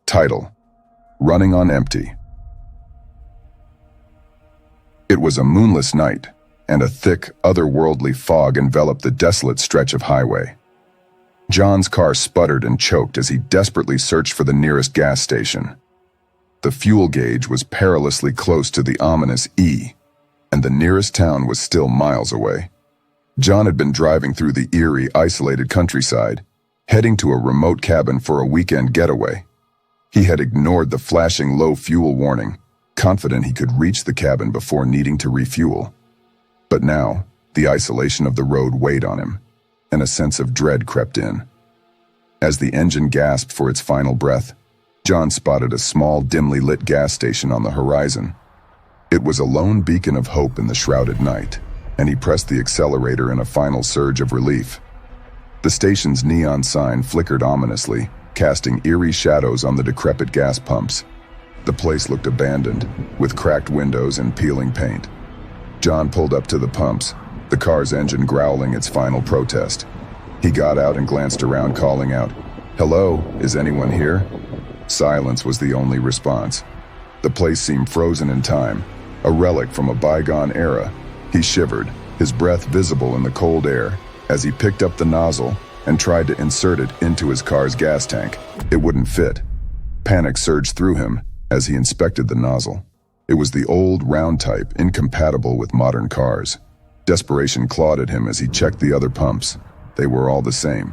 Title: Running on Empty. It was a moonless night, and a thick, otherworldly fog enveloped the desolate stretch of highway. John's car sputtered and choked as he desperately searched for the nearest gas station. The fuel gauge was perilously close to the ominous E, and the nearest town was still miles away. John had been driving through the eerie, isolated countryside, heading to a remote cabin for a weekend getaway. He had ignored the flashing low fuel warning, confident he could reach the cabin before needing to refuel. But now, the isolation of the road weighed on him, and a sense of dread crept in. As the engine gasped for its final breath, John spotted a small, dimly lit gas station on the horizon. It was a lone beacon of hope in the shrouded night, and he pressed the accelerator in a final surge of relief. The station's neon sign flickered ominously, casting eerie shadows on the decrepit gas pumps. The place looked abandoned, with cracked windows and peeling paint. John pulled up to the pumps, the car's engine growling its final protest. He got out and glanced around, calling out, "Hello, is anyone here?" Silence was the only response. The place seemed frozen in time, a relic from a bygone era. He shivered, his breath visible in the cold air, as he picked up the nozzle and tried to insert it into his car's gas tank. It wouldn't fit. Panic surged through him as he inspected the nozzle. It was the old, round type, incompatible with modern cars. Desperation clawed at him as he checked the other pumps. They were all the same.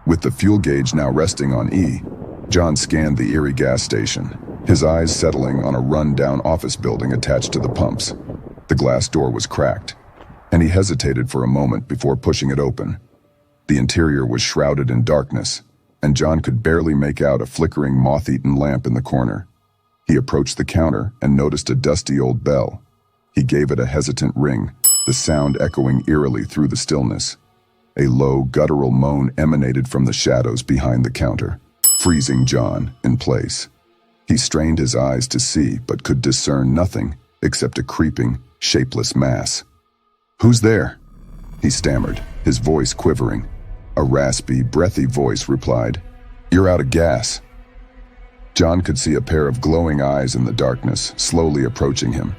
With the fuel gauge now resting on E, John scanned the eerie gas station, his eyes settling on a run-down office building attached to the pumps. The glass door was cracked, and he hesitated for a moment before pushing it open. The interior was shrouded in darkness, and John could barely make out a flickering, moth-eaten lamp in the corner. He approached the counter and noticed a dusty old bell. He gave it a hesitant ring, the sound echoing eerily through the stillness. A low, guttural moan emanated from the shadows behind the counter, freezing John in place. He strained his eyes to see, but could discern nothing except a creeping, shapeless mass. "Who's there?" he stammered, his voice quivering. A raspy, breathy voice replied, "You're out of gas." John could see a pair of glowing eyes in the darkness, slowly approaching him.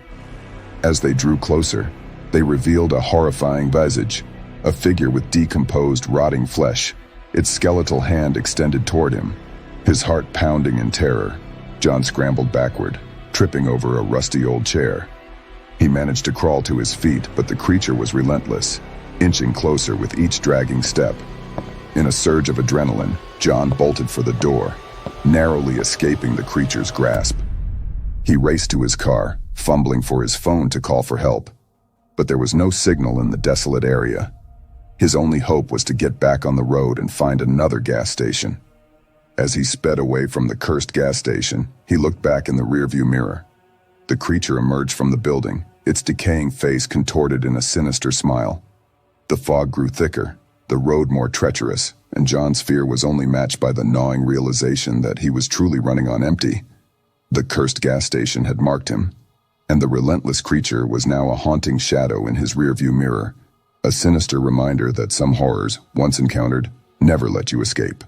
As they drew closer, they revealed a horrifying visage, a figure with decomposed, rotting flesh, its skeletal hand extended toward him. His heart pounding in terror, John scrambled backward, tripping over a rusty old chair. He managed to crawl to his feet, but the creature was relentless, inching closer with each dragging step. In a surge of adrenaline, John bolted for the door, narrowly escaping the creature's grasp. He raced to his car, fumbling for his phone to call for help. But there was no signal in the desolate area. His only hope was to get back on the road and find another gas station. As he sped away from the cursed gas station, he looked back in the rearview mirror. The creature emerged from the building, its decaying face contorted in a sinister smile. The fog grew thicker, the road more treacherous, and John's fear was only matched by the gnawing realization that he was truly running on empty. The cursed gas station had marked him, and the relentless creature was now a haunting shadow in his rearview mirror, a sinister reminder that some horrors, once encountered, never let you escape.